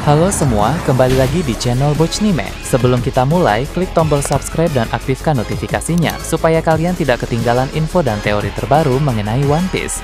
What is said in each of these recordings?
Halo semua, kembali lagi di channel Bochnime. Sebelum kita mulai, klik tombol subscribe dan aktifkan notifikasinya supaya kalian tidak ketinggalan info dan teori terbaru mengenai One Piece.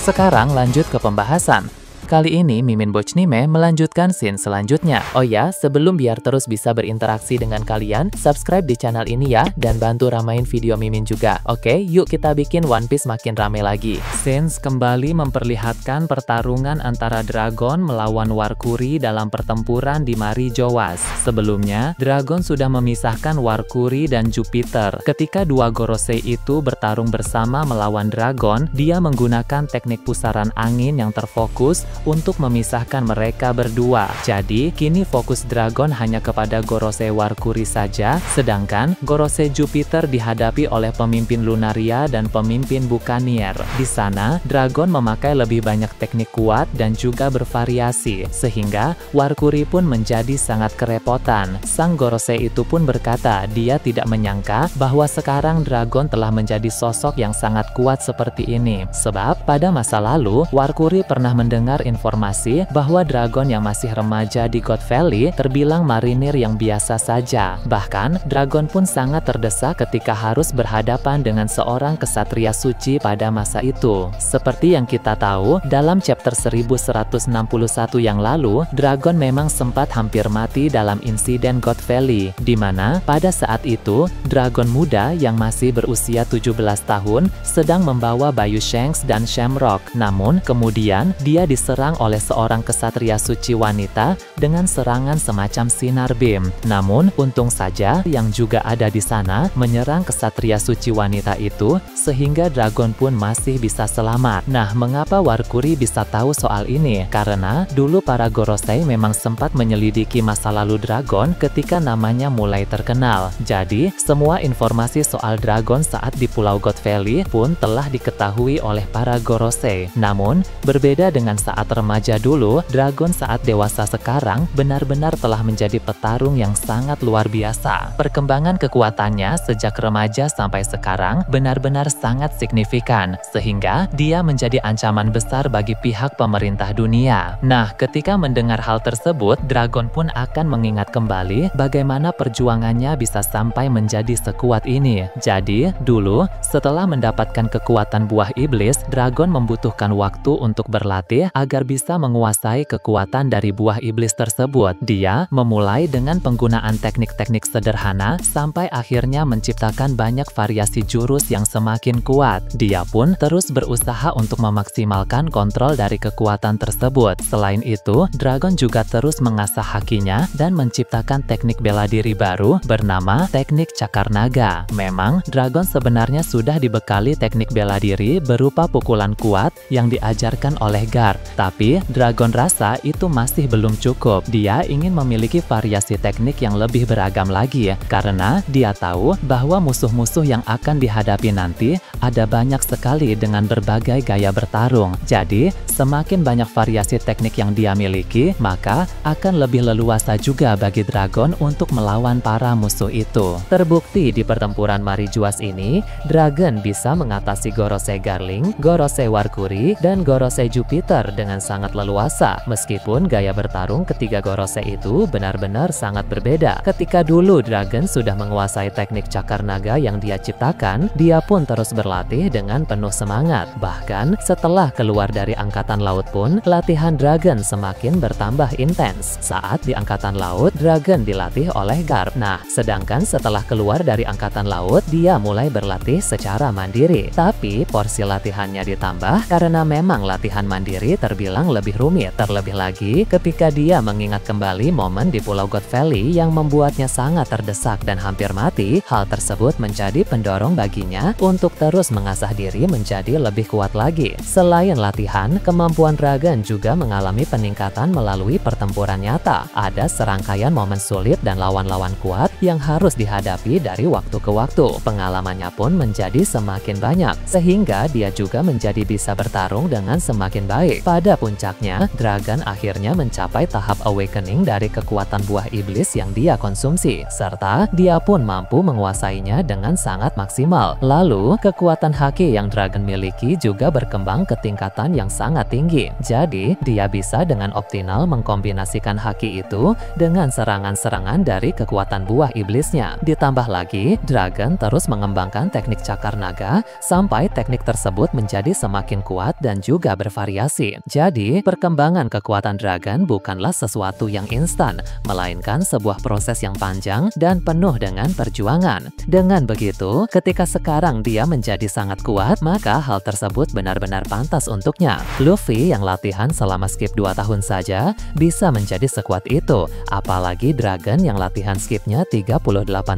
Sekarang lanjut ke pembahasan. Kali ini Mimin Bochnime melanjutkan scene selanjutnya. Oh ya, sebelum biar terus bisa berinteraksi dengan kalian, subscribe di channel ini ya, dan bantu ramain video Mimin juga. Oke, yuk kita bikin One Piece makin rame lagi. Scenes kembali memperlihatkan pertarungan antara Dragon melawan Warkuri dalam pertempuran di Mari Jowas. Sebelumnya, Dragon sudah memisahkan Warkuri dan Jupiter. Ketika dua Gorosei itu bertarung bersama melawan Dragon, dia menggunakan teknik pusaran angin yang terfokus untuk memisahkan mereka berdua. Jadi, kini fokus Dragon hanya kepada Gorosei Warkuri saja, sedangkan Gorosei Jupiter dihadapi oleh pemimpin Lunaria dan pemimpin Buccaneer. Di sana, Dragon memakai lebih banyak teknik kuat dan juga bervariasi, sehingga Warkuri pun menjadi sangat kerepotan. Sang Gorosei itu pun berkata, dia tidak menyangka bahwa sekarang Dragon telah menjadi sosok yang sangat kuat seperti ini. Sebab, pada masa lalu, Warkuri pernah mendengar informasi bahwa Dragon yang masih remaja di God Valley terbilang marinir yang biasa saja. Bahkan, Dragon pun sangat terdesak ketika harus berhadapan dengan seorang kesatria suci pada masa itu. Seperti yang kita tahu, dalam chapter 1161 yang lalu, Dragon memang sempat hampir mati dalam insiden God Valley, di mana pada saat itu, Dragon muda yang masih berusia 17 tahun sedang membawa Bayu Shanks dan Shamrock. Namun, kemudian dia diserang oleh seorang kesatria suci wanita dengan serangan semacam sinar beam. Namun, untung saja yang juga ada di sana menyerang kesatria suci wanita itu, sehingga Dragon pun masih bisa selamat. Nah, mengapa Warkuri bisa tahu soal ini? Karena dulu para Gorosei memang sempat menyelidiki masa lalu Dragon ketika namanya mulai terkenal. Jadi, semua informasi soal Dragon saat di Pulau God Valley pun telah diketahui oleh para Gorosei. Namun, berbeda dengan saat remaja dulu, Dragon saat dewasa sekarang benar-benar telah menjadi petarung yang sangat luar biasa. Perkembangan kekuatannya sejak remaja sampai sekarang benar-benar sangat signifikan, sehingga dia menjadi ancaman besar bagi pihak pemerintah dunia. Nah, ketika mendengar hal tersebut, Dragon pun akan mengingat kembali bagaimana perjuangannya bisa sampai menjadi sekuat ini. Jadi, dulu setelah mendapatkan kekuatan buah iblis, Dragon membutuhkan waktu untuk berlatih agar bisa menguasai kekuatan dari buah iblis tersebut. Dia memulai dengan penggunaan teknik-teknik sederhana sampai akhirnya menciptakan banyak variasi jurus yang semakin kuat. Dia pun terus berusaha untuk memaksimalkan kontrol dari kekuatan tersebut. Selain itu, Dragon juga terus mengasah hakinya dan menciptakan teknik bela diri baru bernama teknik cakar naga. Memang, Dragon sebenarnya sudah dibekali teknik bela diri berupa pukulan kuat yang diajarkan oleh Garp. Tapi, Dragon rasa itu masih belum cukup. Dia ingin memiliki variasi teknik yang lebih beragam lagi, karena dia tahu bahwa musuh-musuh yang akan dihadapi nanti ada banyak sekali dengan berbagai gaya bertarung. Jadi, semakin banyak variasi teknik yang dia miliki, maka akan lebih leluasa juga bagi Dragon untuk melawan para musuh itu. Terbukti di pertempuran Mari Jowas ini, Dragon bisa mengatasi Gorosei Garling, Gorosei Warkuri, dan Gorosei Jupiter dengan sangat leluasa. Meskipun gaya bertarung ketiga Gorosei itu benar-benar sangat berbeda. Ketika dulu Dragon sudah menguasai teknik cakar naga yang dia ciptakan, dia pun terus berlatih dengan penuh semangat. Bahkan setelah keluar dari Angkatan Laut pun, latihan Dragon semakin bertambah intens. Saat di Angkatan Laut, Dragon dilatih oleh Garp. Nah, sedangkan setelah keluar dari Angkatan Laut, dia mulai berlatih secara mandiri. Tapi porsi latihannya ditambah karena memang latihan mandiri terbilang lebih rumit. Terlebih lagi ketika dia mengingat kembali momen di Pulau God Valley yang membuatnya sangat terdesak dan hampir mati, hal tersebut menjadi pendorong baginya untuk terus mengasah diri menjadi lebih kuat lagi. Selain latihan, kemampuan Dragon juga mengalami peningkatan melalui pertempuran nyata. Ada serangkaian momen sulit dan lawan-lawan kuat yang harus dihadapi dari waktu ke waktu. Pengalamannya pun menjadi semakin banyak, sehingga dia juga menjadi bisa bertarung dengan semakin baik. Pada puncaknya, Dragon akhirnya mencapai tahap awakening dari kekuatan buah iblis yang dia konsumsi, serta dia pun mampu menguasainya dengan sangat maksimal. Lalu, kekuatan Kekuatan haki yang Dragon miliki juga berkembang ke tingkatan yang sangat tinggi. Jadi, dia bisa dengan optimal mengkombinasikan haki itu dengan serangan-serangan dari kekuatan buah iblisnya. Ditambah lagi, Dragon terus mengembangkan teknik cakar naga sampai teknik tersebut menjadi semakin kuat dan juga bervariasi. Jadi, perkembangan kekuatan Dragon bukanlah sesuatu yang instan, melainkan sebuah proses yang panjang dan penuh dengan perjuangan. Dengan begitu, ketika sekarang dia menjadi sangat kuat, maka hal tersebut benar-benar pantas untuknya. Luffy yang latihan selama skip 2 tahun saja bisa menjadi sekuat itu, apalagi Dragon yang latihan skipnya 38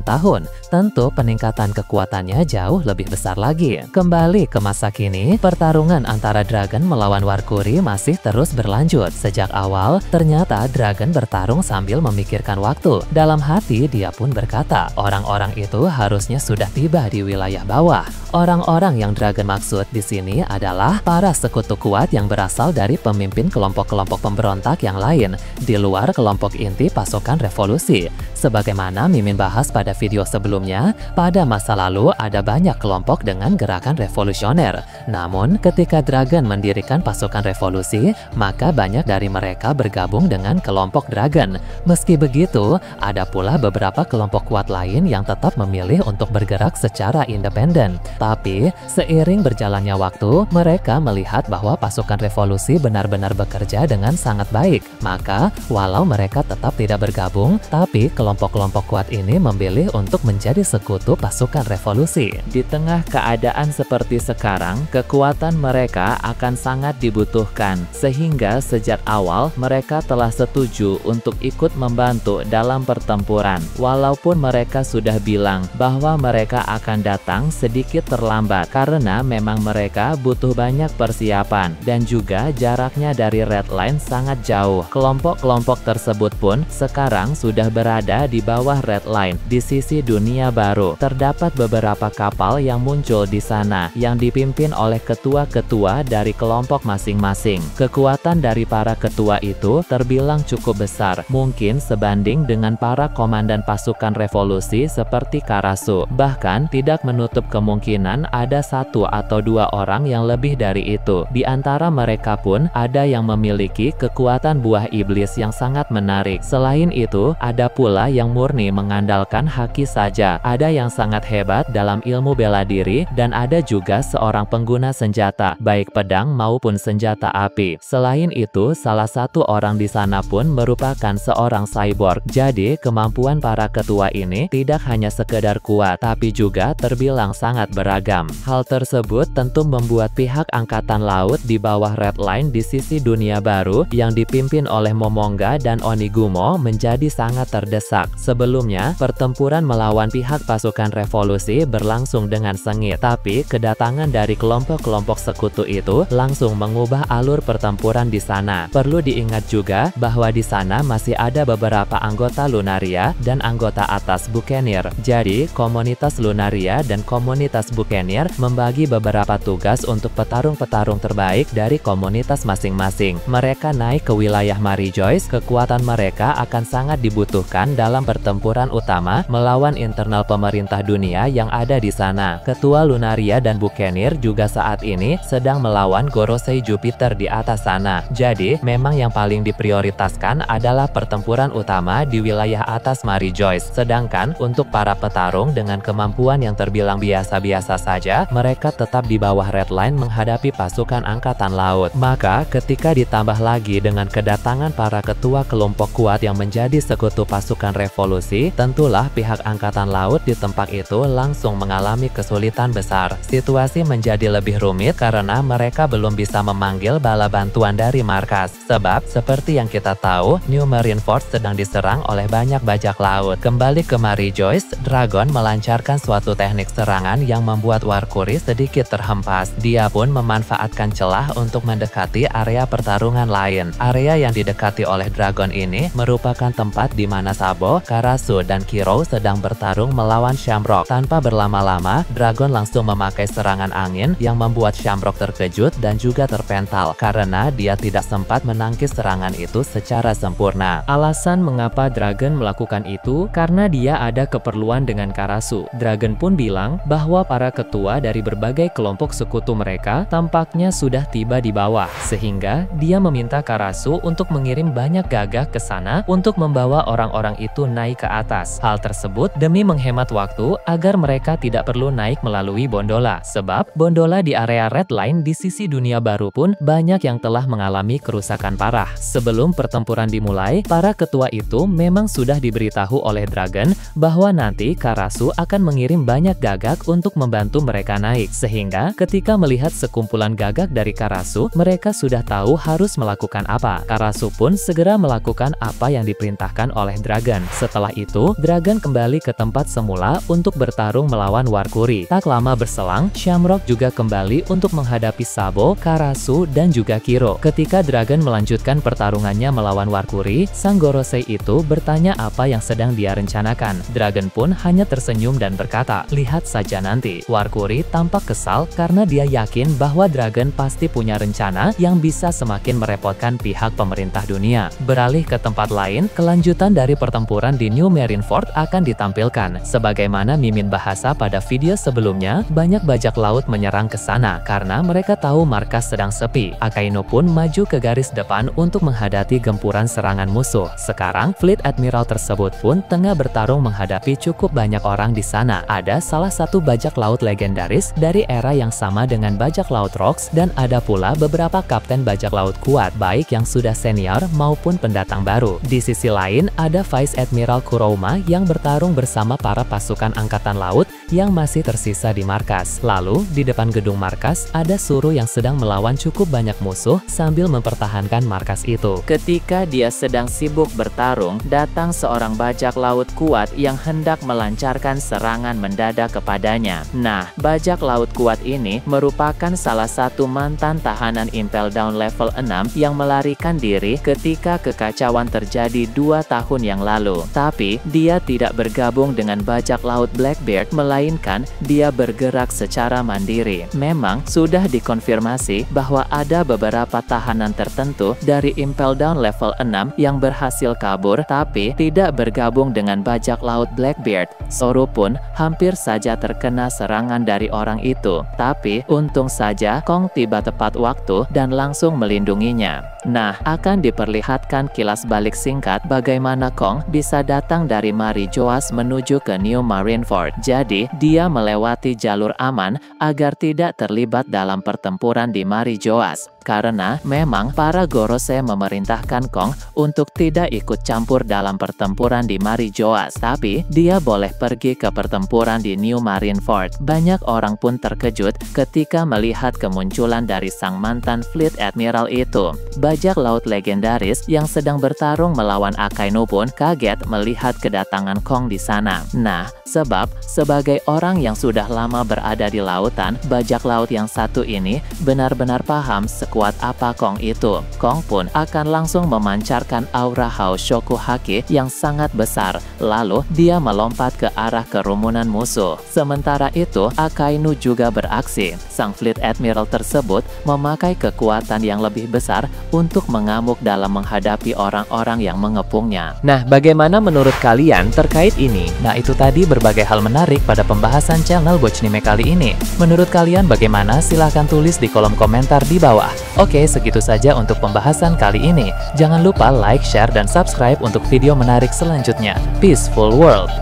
tahun. Tentu peningkatan kekuatannya jauh lebih besar lagi. Kembali ke masa kini, pertarungan antara Dragon melawan Warkuri masih terus berlanjut. Sejak awal, ternyata Dragon bertarung sambil memikirkan waktu. Dalam hati, dia pun berkata, orang-orang itu harusnya sudah tiba di wilayah bawah. Orang-orang yang Dragon maksud di sini adalah para sekutu kuat yang berasal dari pemimpin kelompok-kelompok pemberontak yang lain di luar kelompok inti pasukan revolusi. Sebagaimana Mimin bahas pada video sebelumnya, pada masa lalu ada banyak kelompok dengan gerakan revolusioner. Namun, ketika Dragon mendirikan pasukan revolusi, maka banyak dari mereka bergabung dengan kelompok Dragon. Meski begitu, ada pula beberapa kelompok kuat lain yang tetap memilih untuk bergerak secara independen. Tapi, seiring berjalannya waktu, mereka melihat bahwa pasukan revolusi benar-benar bekerja dengan sangat baik. Maka, walau mereka tetap tidak bergabung, tapi kelompok-kelompok kuat ini memilih untuk menjadi sekutu pasukan revolusi. Di tengah keadaan seperti sekarang, kekuatan mereka akan sangat dibutuhkan. Sehingga sejak awal, mereka telah setuju untuk ikut membantu dalam pertempuran. Walaupun mereka sudah bilang bahwa mereka akan datang sedikit terlambat karena memang mereka butuh banyak persiapan dan juga jaraknya dari Red Line sangat jauh. Kelompok-kelompok tersebut pun sekarang sudah berada di bawah Red Line di sisi dunia baru. Terdapat beberapa kapal yang muncul di sana yang dipimpin oleh ketua-ketua dari kelompok masing-masing. Kekuatan dari para ketua itu terbilang cukup besar, mungkin sebanding dengan para komandan pasukan revolusi seperti Karasu. Bahkan tidak menutup kemungkinan ada 1 atau 2 orang yang lebih dari itu. Di antara mereka pun ada yang memiliki kekuatan buah iblis yang sangat menarik. Selain itu, ada pula yang murni mengandalkan haki saja. Ada yang sangat hebat dalam ilmu bela diri dan ada juga seorang pengguna senjata, baik pedang maupun senjata api. Selain itu, salah satu orang di sana pun merupakan seorang cyborg. Jadi, kemampuan para ketua ini tidak hanya sekedar kuat, tapi juga terbilang sangat beragam. Hal tersebut tentu membuat pihak Angkatan Laut di bawah Red Line di sisi dunia baru yang dipimpin oleh Momonga dan Onigumo menjadi sangat terdesak. Sebelumnya, pertempuran melawan pihak pasukan revolusi berlangsung dengan sengit, tapi kedatangan dari kelompok-kelompok sekutu itu langsung mengubah alur pertempuran di sana. Perlu diingat juga bahwa di sana masih ada beberapa anggota Lunaria dan anggota atas Buccaneer. Jadi, komunitas Lunaria dan komunitas Buccaneer membagi beberapa tugas untuk petarung-petarung terbaik dari komunitas masing-masing. Mereka naik ke wilayah Mary Joyce. Kekuatan mereka akan sangat dibutuhkan dalam pertempuran utama melawan internal pemerintah dunia yang ada di sana. Ketua Lunaria dan Buccaneer juga saat ini sedang melawan Gorosei Jupiter di atas sana. Jadi, memang yang paling diprioritaskan adalah pertempuran utama di wilayah atas Mary Joyce. Sedangkan untuk para petarung dengan kemampuan yang terbilang biasa-biasa saja, mereka tetap di bawah Red Line menghadapi pasukan Angkatan Laut. Maka, ketika ditambah lagi dengan kedatangan para ketua kelompok kuat yang menjadi sekutu pasukan revolusi, tentulah pihak Angkatan Laut di tempat itu langsung mengalami kesulitan besar. Situasi menjadi lebih rumit karena mereka belum bisa memanggil bala bantuan dari markas. Sebab, seperti yang kita tahu, New Marine Force sedang diserang oleh banyak bajak laut. Kembali ke Mary Joyce, Dragon melancarkan suatu teknik serangan yang membuat Warkuri sedikit terhempas. Dia pun memanfaatkan celah untuk mendekati area pertarungan lain. Area yang didekati oleh Dragon ini merupakan tempat di mana Sabo, Karasu, dan Kiro sedang bertarung melawan Shamrock. Tanpa berlama-lama, Dragon langsung memakai serangan angin yang membuat Shamrock terkejut dan juga terpental karena dia tidak sempat menangkis serangan itu secara sempurna. Alasan mengapa Dragon melakukan itu karena dia ada keperluan dengan Karasu. Dragon pun bilang bahwa para ketua dari berbagai kelompok sekutu mereka tampaknya sudah tiba di bawah, sehingga dia meminta Karasu untuk mengirim banyak gagak ke sana untuk membawa orang-orang itu naik ke atas. Hal tersebut demi menghemat waktu agar mereka tidak perlu naik melalui Bondola, sebab Bondola di area Red Line di sisi dunia baru pun banyak yang telah mengalami kerusakan parah. Sebelum pertempuran dimulai, para ketua itu memang sudah diberitahu oleh Dragon bahwa nanti Karasu akan mengirim banyak gagak untuk membantu mereka naik, sehingga ketika melihat sekumpulan gagak dari Karasu, mereka sudah tahu harus melakukan apa. Karasu pun segera melakukan apa yang diperintahkan oleh Dragon. Setelah itu, Dragon kembali ke tempat semula untuk bertarung melawan Warkuri. Tak lama berselang, Shamrock juga kembali untuk menghadapi Sabo, Karasu, dan juga Kiro. Ketika Dragon melanjutkan pertarungannya melawan Warkuri, sang Gorosei itu bertanya apa yang sedang dia rencanakan. Dragon pun hanya tersenyum dan berkata, "Lihat saja nanti." Warkuri tampak kesal karena dia yakin bahwa Dragon pasti punya rencana yang bisa semakin merepotkan pihak pemerintah dunia. Beralih ke tempat lain, kelanjutan dari pertempuran di New Marineford akan ditampilkan. Sebagaimana Mimin bahasa pada video sebelumnya, banyak bajak laut menyerang ke sana karena mereka tahu markas sedang sepi. Akainu pun maju ke garis depan untuk menghadapi gempuran serangan musuh. Sekarang, Fleet Admiral tersebut pun tengah bertarung menghadapi cukup banyak orang di sana. Ada salah satu bajak laut legendaris dari era yang sama dengan bajak laut Rocks, dan ada pula beberapa kapten bajak laut kuat, baik yang sudah senior maupun pendatang baru. Di sisi lain, ada Vice Admiral Kuroma yang bertarung bersama para pasukan angkatan laut yang masih tersisa di markas. Lalu, di depan gedung markas, ada Suru yang sedang melawan cukup banyak musuh sambil mempertahankan markas itu. Ketika dia sedang sibuk bertarung, datang seorang bajak laut kuat yang hendak melancarkan serangan mendadak kepadanya. Nah, bajak laut kuat ini merupakan salah satu mantan tahanan Impel Down level 6 yang melarikan diri ketika kekacauan terjadi 2 tahun yang lalu. Tapi, dia tidak bergabung dengan bajak laut Blackbeard, melainkan dia bergerak secara mandiri. Memang sudah dikonfirmasi bahwa ada beberapa tahanan tertentu dari Impel Down level 6 yang berhasil kabur tapi tidak bergabung dengan bajak laut Blackbeard. Zoro pun hampir saja terkena serangan dari orang itu. Tapi untung saja Kong tiba tepat waktu dan langsung melindunginya. Nah, akan diperlihatkan kilas balik singkat bagaimana Kong bisa datang dari Marijoas menuju ke New Marineford. Jadi, dia melewati jalur aman agar tidak terlibat dalam pertempuran di Marijoas. Karena memang para Gorosei memerintahkan Kong untuk tidak ikut campur dalam pertempuran di Marijoas, tapi dia boleh pergi ke pertempuran di New Marineford. Banyak orang pun terkejut ketika melihat kemunculan dari sang mantan Fleet Admiral itu. Bajak laut legendaris yang sedang bertarung melawan Akainu pun kaget melihat kedatangan Kong di sana. Nah, sebab sebagai orang yang sudah lama berada di lautan, bajak laut yang satu ini benar-benar paham sekuat apa Kong itu. Kong pun akan langsung memancarkan aura Haoshoku Haki yang sangat besar, lalu dia melompat ke arah kerumunan musuh. Sementara itu, Akainu juga beraksi. Sang Fleet Admiral tersebut memakai kekuatan yang lebih besar untuk mengamuk dalam menghadapi orang-orang yang mengepungnya. Nah, bagaimana menurut kalian terkait ini? Nah, itu tadi berbagai hal menarik pada pembahasan channel Bochnime kali ini. Menurut kalian bagaimana? Silahkan tulis di kolom komentar di bawah. Oke, segitu saja untuk pembahasan kali ini. Jangan lupa like, share, dan subscribe untuk video menarik selanjutnya. Peaceful World!